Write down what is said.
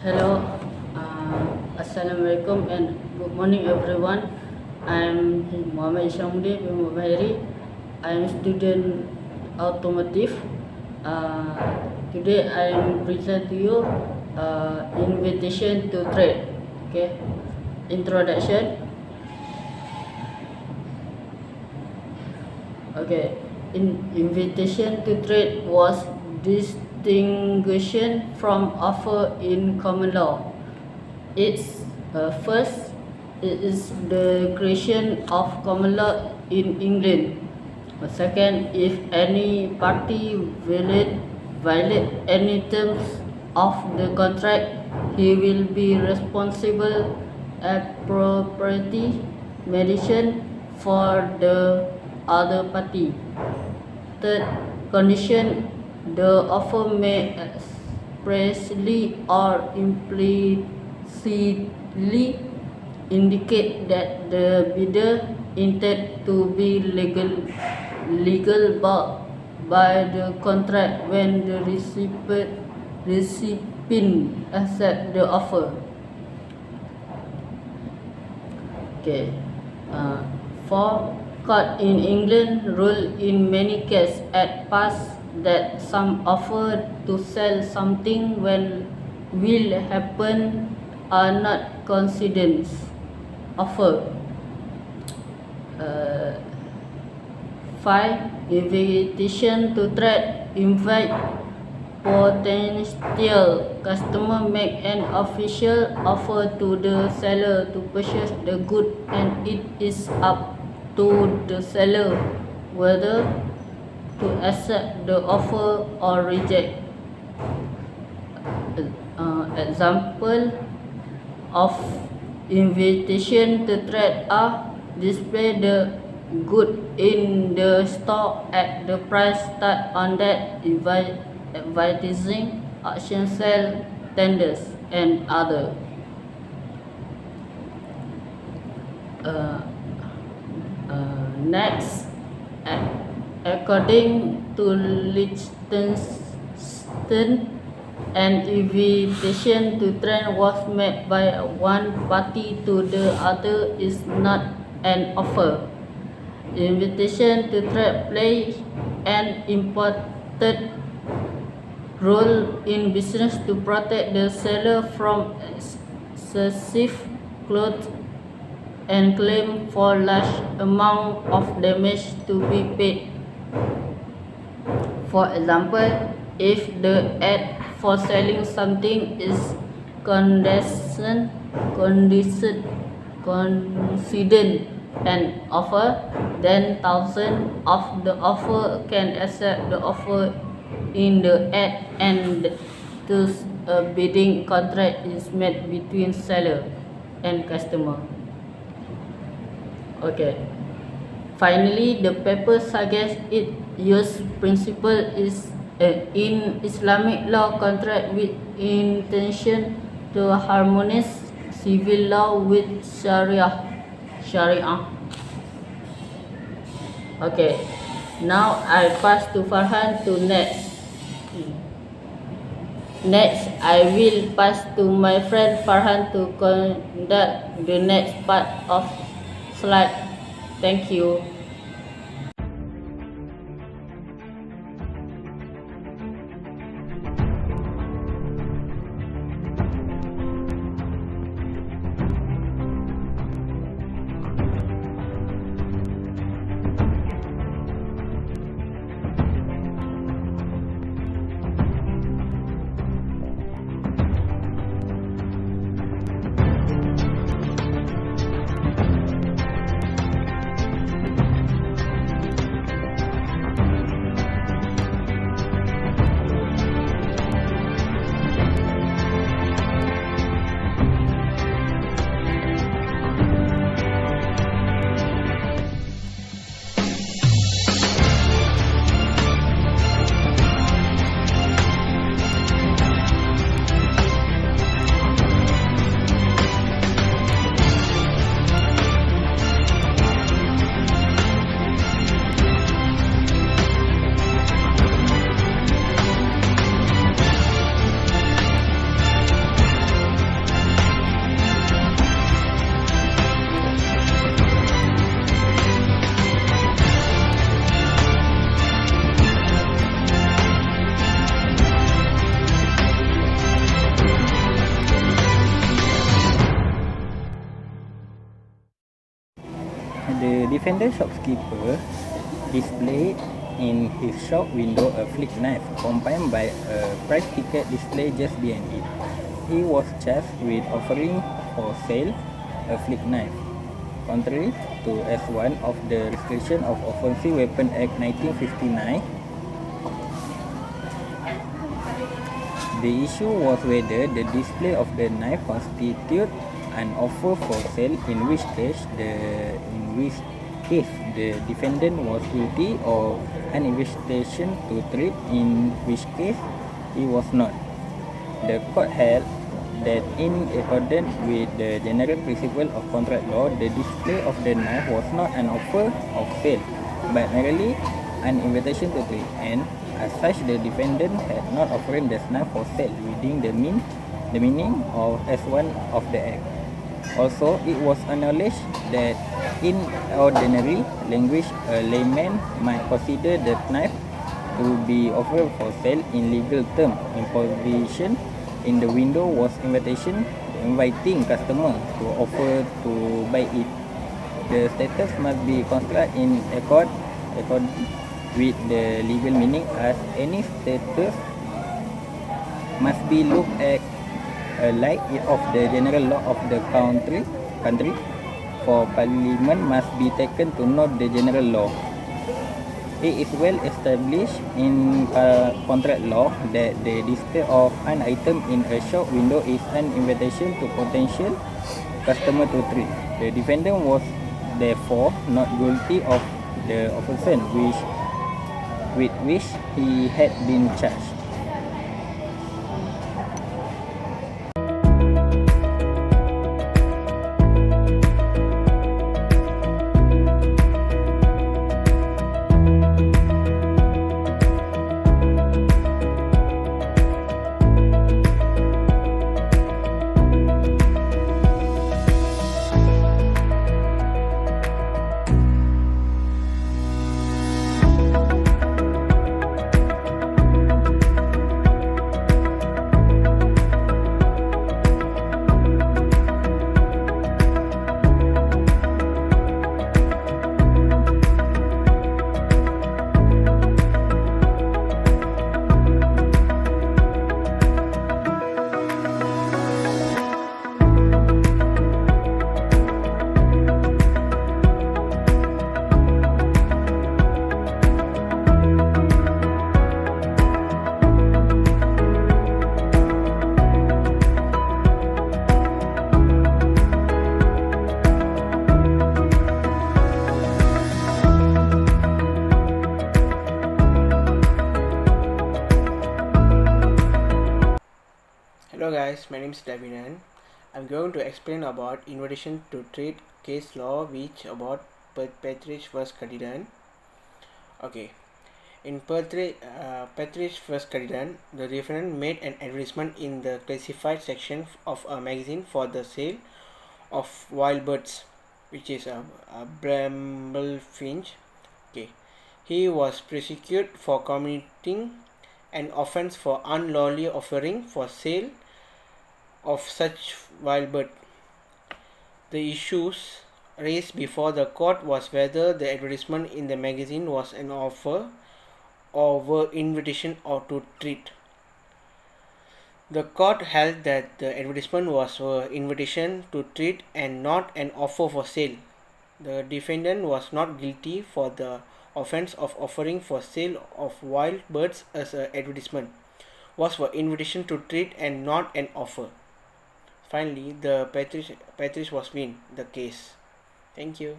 Hello, Assalamualaikum and good morning everyone. I'm Muhammad Ishamudi bin Mubahiri. I'm student automotive. Today I'm present to you invitation to trade. Okay, introduction. Okay, invitation to trade was distinguished from offer in common law. It's first, it is the creation of common law in England. Second, if any party violate any terms of the contract, he will be responsible appropriately medicine for the other party. Third condition, the offer may expressly or implicitly indicate that the bidder intend to be legal by the contract when the recipient accept the offer. Okay. For court in England rule in many cases at past that some offer to sell something when will happen are not considered offer. 5. Invitation to trade invite potential customer make an official offer to the seller to purchase the good, and it is up to the seller whether to accept the offer or reject. Example of invitation to trade are display the good in the store at the price start on that, advertising, auction sale, tenders, and other. Next, according to Liechtenstein, an invitation to trade was made by one party to the other is not an offer. Invitation to trade plays an important role in business to protect the seller from excessive claims and claim for large amount of damage to be paid. For example, if the ad for selling something is considered an offer, then thousands of the offer can accept the offer in the ad, and thus a bidding contract is made between seller and customer. Okay. Finally, the paper suggests it use principle is in Islamic law contract with intention to harmonize civil law with Sharia. Okay. Now I pass to Farhan to next. Next, I will pass to my friend Farhan to conduct the next part of slide. Thank you. The defendant shopkeeper displayed in his shop window a flick knife accompanied by a price ticket display just behind it. He was charged with offering for sale a flick knife, contrary to S1 of the Restriction of Offensive Weapon Act 1959. The issue was whether the display of the knife constituted an offer for sale, in which case the defendant was guilty, or an invitation to trade, in which case he was not. The court held that in accordance with the general principle of contract law, the display of the knife was not an offer of sale, but merely an invitation to trade, and as such the defendant had not offered the knife for sale within the meaning of S1 of the Act. Also, it was acknowledged that in ordinary language, a layman might consider the knife to be offered for sale in legal terms. Imposition in the window was inviting customer to offer to buy it. The status must be constructed in accord with the legal meaning, as any status must be looked at light of the general law of the country, for Parliament must be taken to note the general law. It is well established in contract law that the display of an item in a shop window is an invitation to potential customer to trade. The defendant was therefore not guilty of the offence with which he had been charged. Hello guys, my name is Davinan. I'm going to explain about invitation to trade case law, which about Petrich vs. Cardinal. Okay, in Petrich vs. Cardinal, the defendant made an advertisement in the classified section of a magazine for the sale of wild birds, which is a bramble finch. Okay, he was prosecuted for committing an offence for unlawfully offering for sale of such wild bird. The issues raised before the court was whether the advertisement in the magazine was an offer or were invitation or to treat. The court held that the advertisement was an invitation to treat and not an offer for sale. The defendant was not guilty for the offence of offering for sale of wild birds, as an advertisement was for invitation to treat and not an offer. Finally, the Petrich was win the case. Thank you.